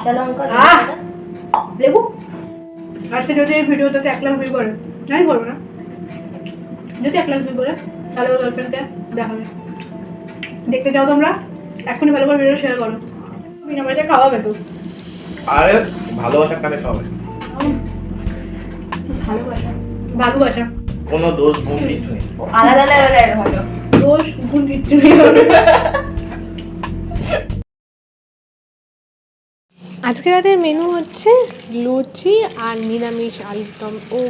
কাঁচা লঙ্কা লেবু। আজকে যদি এই ভিডিওটাতে 1 লাখ ভিউ করে, আমি বলবো না, যদি 1 লাখ ভিউ করে তাহলে ওর গার্লফ্রেন্ডকে দেখাবে। দেখতে চাও তোমরা? এখনই ভালো করে ভিডিও শেয়ার করো, বিনা পয়সায় খাওয়াবে তো। আরে ভালোবাসার কানে সবাই ভালোবাসা ভালোবাসা কোনো দোষ গুণ কিছু নেই, আলাদা লেভেলের ভালো। দোষ গুণ কিচ্ছু নেই। আজকে রাতের মেনু হচ্ছে লুচি আর নিরামিষ আলুর দম। ও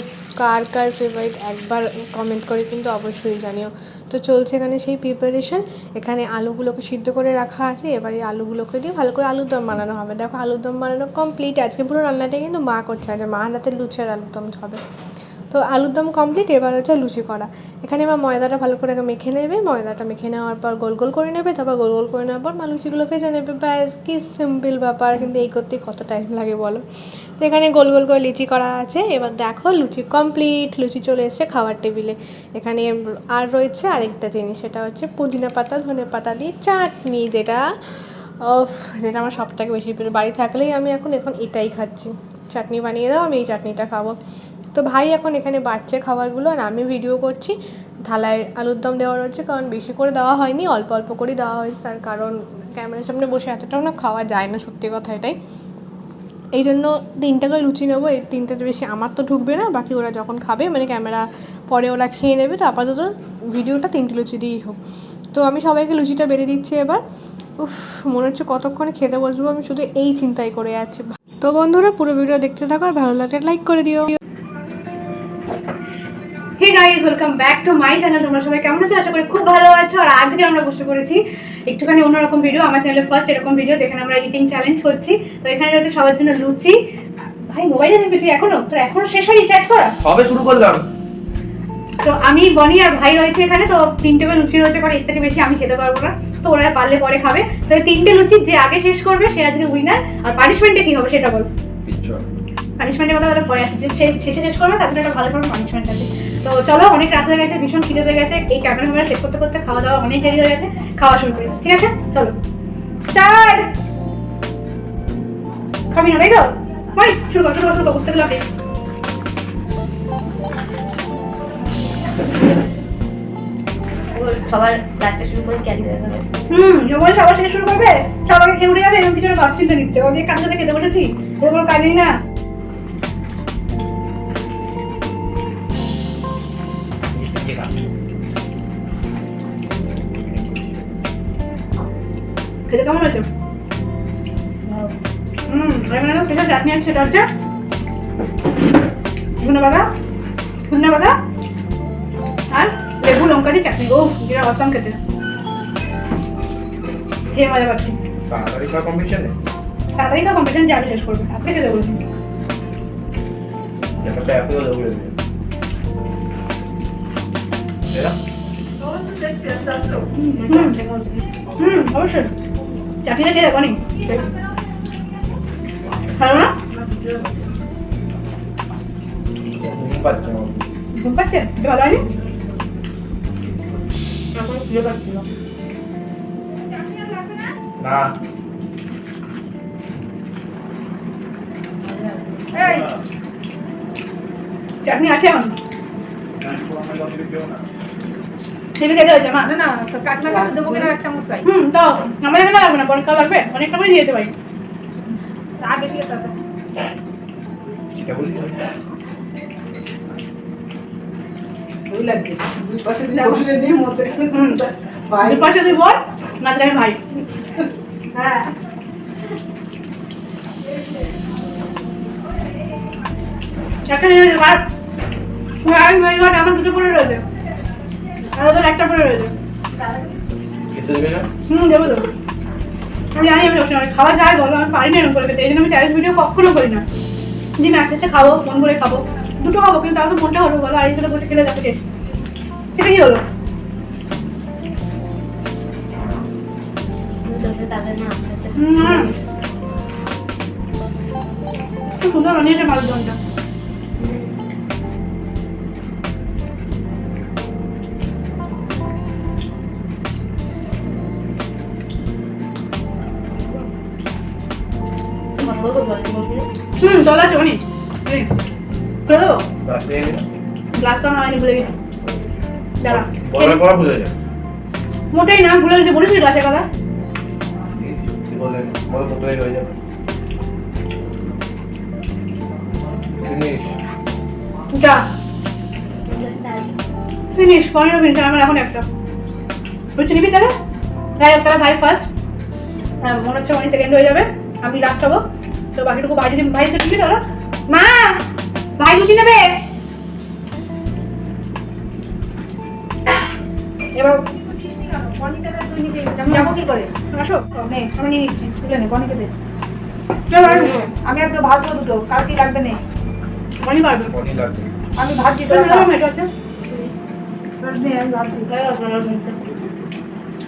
কার কার ফেভারিট একবার কমেন্ট করে কিন্তু অবশ্যই জানিও। তো চলছে এখানে সেই প্রিপারেশন। এখানে আলুগুলোকে সিদ্ধ করে রাখা আছে, এবারে আলুগুলোকে দিয়ে ভালো করে আলুর দম বানানো হবে। দেখো আলুর দম বানানো কমপ্লিট। আজকে পুরো রান্নাটাই কিন্তু মা করছে, আজ মা রাতে লুচি আর আলুর দম হবে। তো আলুর দম কমপ্লিট, এবার হচ্ছে লুচি করা। এখানে মা ময়দাটা ভালো করে মেখে নেবে, ময়দাটা মেখে নেওয়ার পর গোল গোল করে নেবে, তারপর গোল গোল করে নেওয়ার পর মা লুচিগুলো ভেজে নেবে। ব্যাস কি সিম্পল ব্যাপার, কিন্তু এই করতে কত টাইম লাগে বলো। তো এখানে গোল গোল করে লুচি করা আছে। এবার দেখো লুচি কমপ্লিট, লুচি চলে এসছে খাওয়ার টেবিলে। এখানে আর রয়েছে আরেকটা জিনিস, সেটা হচ্ছে পুদিনা পাতা ধনে পাতা দিয়ে চাটনি, যেটা যেটা আমার সবথেকে বেশি প্রিয়। বাড়ি থাকলেই আমি এখন এটাই খাচ্ছি। চাটনি বানিয়ে দাও, আমি এই চাটনিটা খাবো। তো ভাই এখন এখানে বাড়ছে খাবারগুলো, আর আমি ভিডিও করছি। থালায় আলুর দম দেওয়া রয়েছে, কারণ বেশি করে দেওয়া হয়নি, অল্প অল্প করেই দেওয়া হয়েছে। তার কারণ ক্যামেরার সামনে বসে এতটাও না খাওয়া যায় না, সত্যি কথা এটাই। এই জন্য 3টা করে লুচি নেবো, এই 3টাতে বেশি আমার তো ঢুকবে না, বাকি ওরা যখন খাবে মানে ক্যামেরা পরে ওরা খেয়ে নেবে। তো আপাতত ভিডিওটা 3টে লুচি দিয়েই হোক। তো আমি সবাইকে লুচিটা বেড়ে দিচ্ছি এবার। মনে হচ্ছে কতক্ষণে খেতে বসবো, আমি শুধু এই চিন্তাই করে যাচ্ছি। তো বন্ধুরা পুরো ভিডিও দেখতে থাকো, আর ভালো লাগলে লাইক করে দিও। Hey guys, welcome back to my channel. তোমরা সবাই কেমন আছো? আশা করি খুব ভালো আছো। আর আজকে আমরা বসে পড়েছি একটুখানি অন্যরকম ভিডিও, আমার চ্যানেলে ফার্স্ট এরকম ভিডিও যেখানে আমরা ইটিং চ্যালেঞ্জ করছি। তো এখানে রয়েছে সবার জন্য লুচি। ভাই মোবাইলে দেখবি তুই? এখনো শেষ হয়নি চ্যাট করা? সবে শুরু করলাম। তো আমি বনি আর ভাই রয়েছে এখানে। তো 3টে করে লুচি রয়েছে, কারণ এর থেকে বেশি আমি খেতে পারবো না। তো ওরা পারলে পরে খাবে। তো এই 3টে লুচি যে আগে শেষ করবে সে আজকে উইনার। আর পানিশমেন্টে কি হবে সেটা বল। পানিশমেন্টের কথা তাহলে পরে আসছে, যে শেষে শেষ করবে তাদের একটা ভালো করে পানিশমেন্ট আছে। তো চলো, অনেক রাত হয়ে গেছে, ভীষণ খিদে হয়ে গেছে। এই ক্যামেরা ফ্যামেরা শেষ করতে করতে খাওয়া দাওয়া অনেক দেরি হয়ে গেছে। খাওয়া শুরু করি, ঠিক আছে? চলো স্টার্ট। খাবি না তাই তো? মানে শুরু কর বুঝতে গেলাম। সবার লাস্টে শুরু করে ক্যারি হয়ে গেল। যখন সবার থেকে শুরু করবে, সবাইকে খেয়ে উঠে যাবে, এরকম কিছু ভাব চিন্তা নিচ্ছে। ওদের কাজ সাথে খেতে বসেছি, ওর কোনো কাজই না। খেতে কেমন হয়েছে? স্পেশাল চাটনি আছে, সেটা হচ্ছে ধনে পাতা আর লেবু লঙ্কা দিয়ে চাটনি। ও যেটা অসাম খেতে, খেয়ে মজা পাচ্ছি। তাড়াতাড়ি খাওয়া কম্পিটিশন যে আমি শেষ করবো, আপনি খেতে বলছি। অবশ্যই চাটনিটা খেয়ে দেখো নি, ভালো না? ঘুম পাচ্ছে? ভালো হয়নি? এখন খুঁজে পাচ্ছি না। চাটনি আছে এখন? টিভি খেতে হয়েছে মা? না কাকিমা দেবো কিনা একটা মশাই। তো আমার এখানে লাগবে না, পরে কাল লাগবে। অনেকটা করে দিয়েছে ভাই, আর বেশি খেতে হবে। দুই পাশে দুই বল, মাঝখানে ভাই। হ্যাঁ আমার দুটো পরে রয়েছে, আর ওদের একটা পরে রয়েছে। দেবো দেবো, আমি জানি আমি খাওয়া যায় বলো, আমি পারি না এরকম করে খেতে। এই জন্য আমি চ্যালেঞ্জ ভিডিও কখনো করি না। যে আমি আস্তে আস্তে খাবো, মন করে খাবো, দুটো খাবো, কিন্তু তাও তো মনটা হলো বলো। আর এই জন্য বসে খেলে যাবো শেষ, সেটা কি হলো? খুব সুন্দর বানিয়েছে মালের দমটা। বলবো জল বলবি জল আছে অনেক করে দেবো গাছ নিয়ে নিন গ্লাসটা আমার হয়নি ভুলে গেছি দাঁড়া বলার পর ভুলে যায় মোটেই না ভুলে গেছি বলেছি গ্লাসের কথা কি বললেন বড় কত হয়ে যাবে ফিনিশ যা ফিনিশ 15 মিনিট আমার এখন একটা বুঝছি নিবি তাহলে যাই হোক তাহলে ভাই ফার্স্ট মনে হচ্ছে 1 সেকেন্ড হয়ে যাবে আমি লাস্ট হবো তো বাকিটুকু ভাই যদি ভাই তো ঠিকই ধরো মা ভাই লুচি নেবে এবার আমি যাবো কি করে আসো নে আমি নিয়ে নিচ্ছি তুলে নে বনিকে দে চল আমি একটু ভাজবো দুটো কার কি লাগবে নেই বনি পারবে বনি লাগবে আমি ভাজছি তো তুমি ধরো মেটো আছে আমি ভাজছি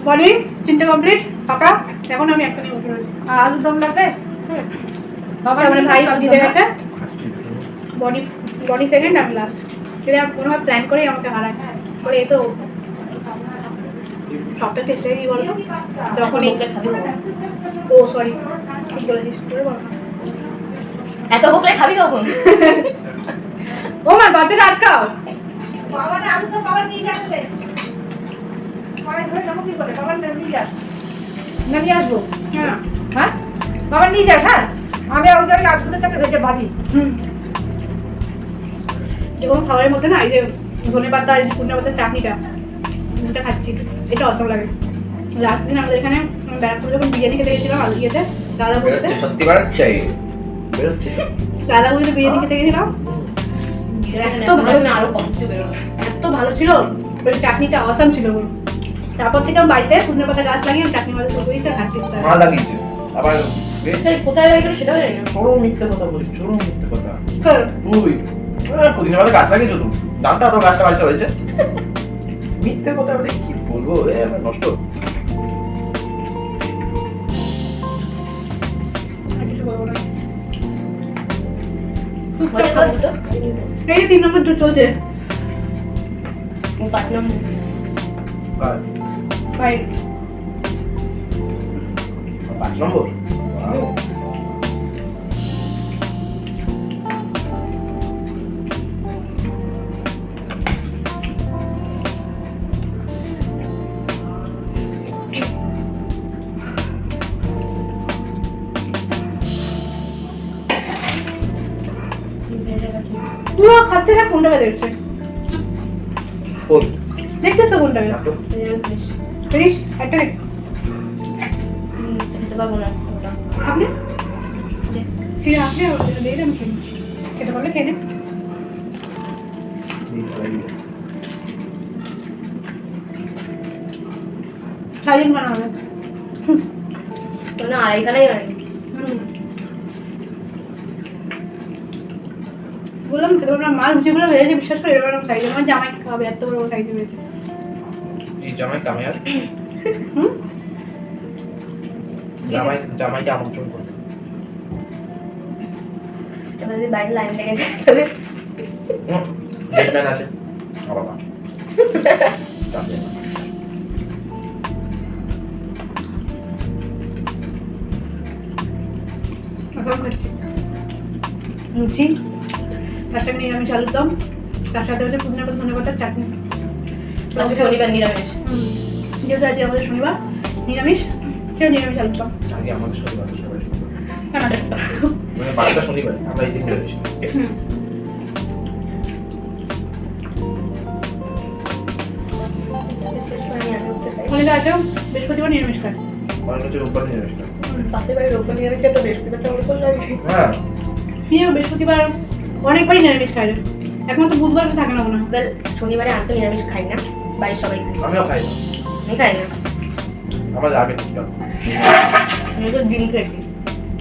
বনি চিন্তা কমপ্লিট ফাঁকা এখন আমি একটা নিয়ে বসে রয়েছি আর আলুর দম লাগবে বাবা তারপরে ভাই দিতে গেছে খাচ্ছি বডি বডি সেকেন্ড আমি লাস্ট সেটা কোনোভাবে প্ল্যান করেই আমাকে হারায় বলে এই তো সবটা টেস্ট হয়ে গিয়ে বলতো যখন এই ও সরি ঠিক বলেছিস করে বল না। এত বকলে খাবি কখন ও মা দরজাটা আটকাও বাবা না আলু তো বাবা নিয়ে যাচ্ছে পরে ধরে যাবো কি করে বাবা নিয়ে যাস না নিয়ে আসবো হ্যাঁ হ্যাঁ বাবা নিয়ে যাস হ্যাঁ আমি ওই জায়গায় আলুর চারটে ভেজে ভাজি যে কোনো খাবারের মধ্যে না এই যে ধনে পাতা আর পুদিনা পাতার চাটনিটা এটা খাচ্ছি এটা অসম লাগে লাস্ট দিন আমাদের এখানে ব্যারাকপুরে যখন বিরিয়ানি খেতে গেছিলাম আলু ইয়েতে দাদা বলতে বেরোচ্ছে সত্যি বাড়ার চাই বেরোচ্ছে দাদা বলতে বিরিয়ানি খেতে গেছিলাম এত ভালো না আরো কম কিছু বেরোবে এত ভালো ছিল চাটনিটা অসাম ছিল বলো তারপর থেকে আমি বাড়িতে পুদিনা পাতা গাছ লাগিয়ে আমি চাটনি মাঝে শুরু করেছি আর খাচ্ছি মা লাগিয়েছে আবার কোথায় লাগলো সেটাও জানি না চোরো মিথ্যে কথা বলিস চোরো মিথ্যে কথা চলো তুই পুদিনা পাতা গাছ লাগিয়েছো তুমি জানতো তো গাছটা বাড়িতে হয়েছে মিথ্যে কথা বলে কি বলবো আমার নষ্ট আর কিছু বলবো না মজা কর দুটো এই যে 3 নম্বর দুধ চলছে 5 নম্বর কার ভাই 5 নম্বর Wow. পুরো খাচ্ছে না ফোনটাকে দেখছে কোন দেখতেছে ফোনটাকে নাটক ফিনিশ একটা দেখ খেতে পারবো না আপনি সিরা আপনি দিয়ে আমি খেয়ে নিচ্ছি খেতে পারলে খেয়ে নেন সাইলেন্ট বানা হবে না আড়াইখানাই হয়নি বললাম খেতে পারবো না মাল লুচিগুলো ভেজেছে বিশ্বাস করে এরকম সাইজে আমার জামাই খাবে এত বড় সাইজে ভেজেছে এই জামাই কামিয়ার হুম জামাইকে আমন্ত্রণ করবে এবার যদি বাইরে লাইন লেগে যায় তাহলে গেটম্যান আছে বাবা সব খাচ্ছি লুচি তার সাথে নিরামিষ আলুর দম তার সাথে হচ্ছে পুদিনা পাতা ধনে পাতার চাটনি আজকে শনিবার নিরামিষ যেহেতু আজকে আমাদের শনিবার নিরামিষ সেটা নিরামিষ আলুর দম আগে আমাদের শনিবার সবাই কেন মানে 12টা শনিবার আমরা এই দিন বেরোচ্ছি অনেকে আছে বৃহস্পতিবার নিরামিষ খায় অনেক হচ্ছে রোববার নিরামিষ খায়। পাশের বাড়ির রোববার নিরামিষ একটা বৃহস্পতিবারটা ওর করে লাগে হ্যাঁ বৃহস্পতিবার অনেকবারই নিরামিষ খায় একমাত্র বুধবার থাকে না মনে হয় ওয়েল শনিবারে আমি তো নিরামিষ খাই না বাড়ির সবাই খাই আমিও খাই না আমি খাই না আমার লাগে ঠিকঠাক আমি তো দিন খেয়েছি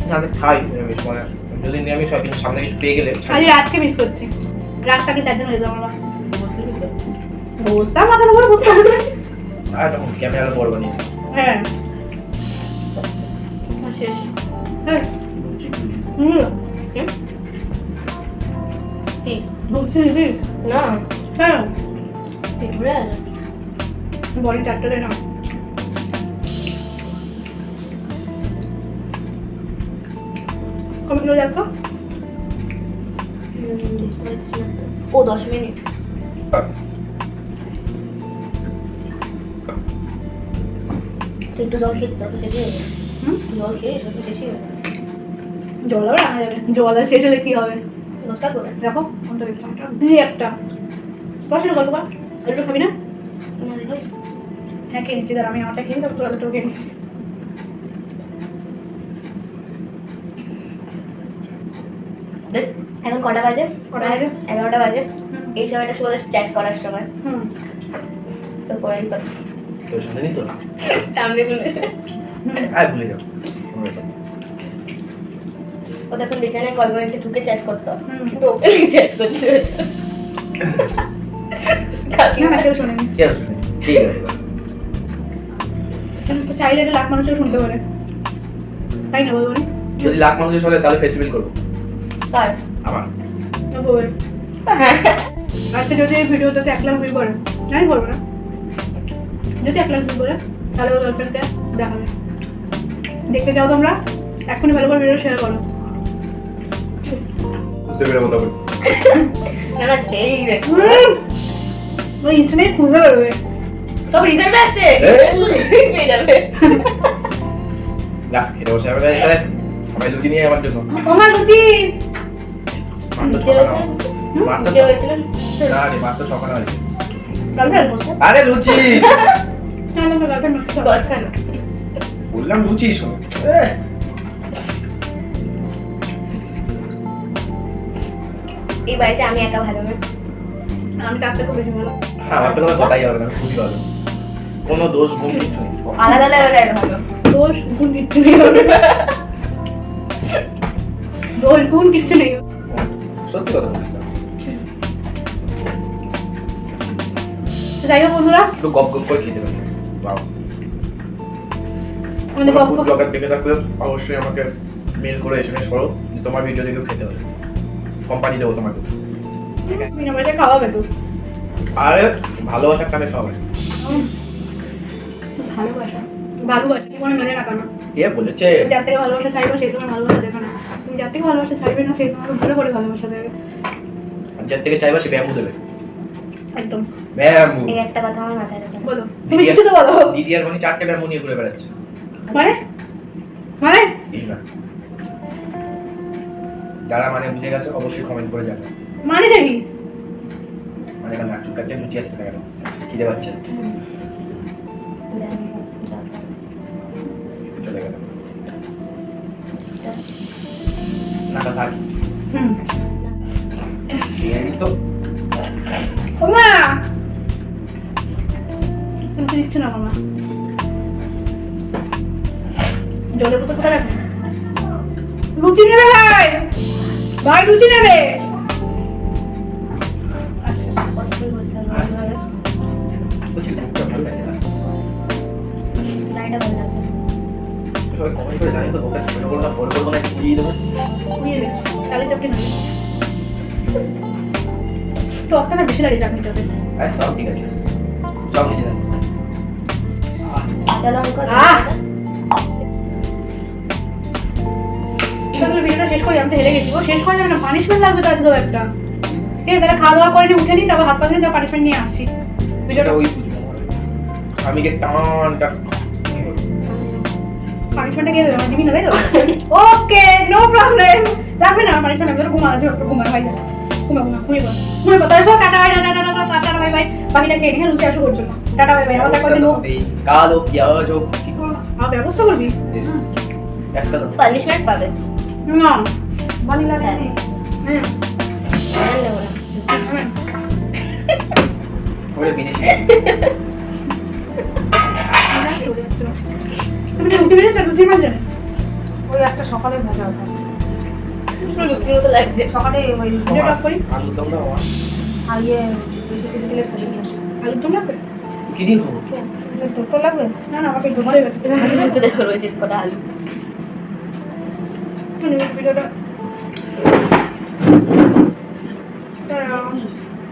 না আমি খাই নিরামিষ মানে যদি নিরামিষ হয় কিন্তু সামনে কিছু পেয়ে গেলে আজ রাতকে মিস করছি রাতটাকে তার জন্য যেতাম আমরা বুঝলি তো বসতাম মাথার উপরে বসতাম আর তখন ক্যামেরা বড় বানিয়ে হ্যাঁ আর শেষ হ্যাঁ লুচি পুরি। কি বলছি দিদি না হ্যাঁ পেট ভরে আছে বডি চারটে না কমে কিলো দেখো ও 10 মিনিট। তুই একটু জল খেয়েছিস তত শেষই হয়ে যাবে। জল খেয়ে তত শেষই হয়ে যাবে। জল আবার আনা যাবে, জল আর শেষ হলে কি হবে? দশটা করে দেখো কোনটা দেখছো দিয়ে একটা বসে গল্প কর। একটু খাবি না? না দেখো হ্যাঁ খেয়ে নিচ্ছি, দাঁড়া আমি আমারটা খেয়ে তারপর তোরা দুটো খেয়ে নিচ্ছি। দেখ এখন কটা বাজে? কটা বাজে? 11টা বাজে। এই সময়টা শুধু চ্যাট করার সময়। তো করে নিতে তোর সামনে নেই তো? সামনে বলেছে আয় ভুলে যাও। ও তখন বিছানায় কল করেছে ঢুকে চ্যাট করতো, কিন্তু ওকে চ্যাট করতে হয়েছে। না না কেউ শোনেনি। কি আর শুনে? ঠিক আছে। কিন্তু চাইলে এটা লাখ মানুষও শুনতে পারে, তাই না বলবো? যদি লাখ মানুষের সঙ্গে তাহলে ফেস্টিভ্যাল করবো। কার? আমার। বলবে আজকে যদি এই ভিডিওতে 1 লাখ ভিউ করে, আমি বলবো না, যদি 1 লাখ ভিউ করে তাহলে ওর গার্লফ্রেন্ডকে দেখাবে। দেখতে চাও তোমরা? এখনই ভালো করে ভিডিও শেয়ার করো। বুঝতে পেরে মতো করে। না না সেই দেখ ওই ইন্টারনেট খুঁজে বেরোবে। সব রিজার্ভে আছে পেয়ে যাবে। না খেতে বসে যাবে স্যার, সবাই লুচি নিয়ে আমার জন্য। আমার লুচি নিচে রয়েছে নিচে রয়েছিল না রে মাত্র সকালে হয়েছে। গার্লফ্রেন্ড আরে লুচি না না গার্লফ্রেন্ড 10খানা। বললাম লুচি শোনো। এই বাড়িতে আমি একা ভালো না। আমি তার থেকে বেশি ভালো। আমার তো কোনো কথাই হবে না, খুবই ভালো, কোনো দোষ গুণ কিছু নেই। আলাদা লেভেলের ভালো। দোষ গুণ কিচ্ছু নেই, দোষ গুণ কিচ্ছু নেই। সত্যি কথা বলছিলাম। যাই হোক বন্ধুরা, একটু গপ গপ করে খেতে পারি। বাহ, আমাদের গল্প ফুড ব্লগার দেখে থাকলে অবশ্যই আমাকে মেল করে এসএমএস করো, তোমার ভিডিও দেখে খেতে হবে, কোম্পানি দেবো তোমাকে। বিনা পয়সায় খাওয়াবে তো। আরে ভালোবাসার টানে সবাই ভালোবাসা ভালোবাসা জীবনে মেলে না কেন? কে বলেছে? তুমি যার থেকে ভালোবাসা চাইবে সেই তোমার ভালোবাসা দেবে না, তুমি যার থেকে ভালোবাসা চাইবে না সেই তোমাকে ভুলে করে ভালোবাসা দেবে। আর যার থেকে চাইবা সে ব্যায়ামও দেবে। একদম ব্যায়ামও এই একটা কথা আমার মাথায় রাখো। বলো, তুমি কিছু তো বলো। দিদি আর মনি 4টে ব্যায়ামও নিয়ে ঘুরে বেড়াচ্ছে। মানে মানে এই না, যারা মানে বুঝে গেছে অবশ্যই কমেন্ট করে যাবে। মানেটা কি? মানে কেন নাটক কাছে লুচি আসছে না কেন? খিদে পাচ্ছে, চলে গেল নাটা সাকি। এই তো ওমা তুমি তো দিচ্ছ না মামা। জলের বোতল কোথায় রাখবে? লুচি নেবে ভাই, ভাই লুচি নেবে। আচ্ছা কতক্ষণ বসতে হবে ভালোভাবে? বুঝলি মুখটা ভালো লাগে না। লাইটটা ভালো লাগছে। সবাই কমেন্ট করে জানি তো তোকে ছোট করবো না বড় করবো না ঘুরিয়ে দেবো। নিয়ে নে চালের চাপটি না টকটা না বেশি লাগে চাটনিটাতে। আর সব ঠিক আছে, সব ঠিক আছে। চলো অঙ্কল। তাহলে ভিডিওটা শেষ করি, আমি তো হেরে গেছি। ও শেষ করা যাবে না, পানিশমেন্ট লাগবে তো আজকেও একটা। ঠিক আছে তাহলে খাওয়া দাওয়া করে নিয়ে উঠে নিই, তারপর হাত পা ধুয়ে তারপর পানিশমেন্ট নিয়ে আসছি। সেটা ভিডিওটা ওই আমি কে টানটা পানিশমেন্টটা কে দেবে? আমার দিবি না তাই তো? ওকে নো প্রবলেম, লাগবে না পানিশমেন্ট, আমি তো ঘুমা আছে ঘুমা ভাই, ঘুমা ঘুমা ঘুমিয়ে পড় ঘুমিয়ে পড়। তাহলে সব tata bye tata tata tata bye bye. বাকিটা খেয়ে নিয়ে লুচি আসো করছো না, টাটা বাই বাই। আমার দেখা দিন কালো পেঁয়াজ ও আমার ব্যবস্থা করবি একটা তো পানিশমেন্ট পাবে। না বানিলা নেই। হ্যাঁ আর নেবো না। ওরে বিদেশি তুমি রুটি ভেজেছো? লুচি মাঝে ওই একটা সকালে ভাজা ওঠা লুচির মতো লাগছে। সকালে ওই ভিডিওটা অফ করি। আলু দম দাও আমার। আর ইয়ে বেশি কিছু দিলে খালি আলুর দম লাগবে? কি দিয়ে খাবো? তোর লাগবে? না না আমাকে ঢোকারে গেছে। তো দেখো রয়েছে কটা আলু। ভিডিওটা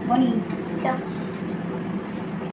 বনি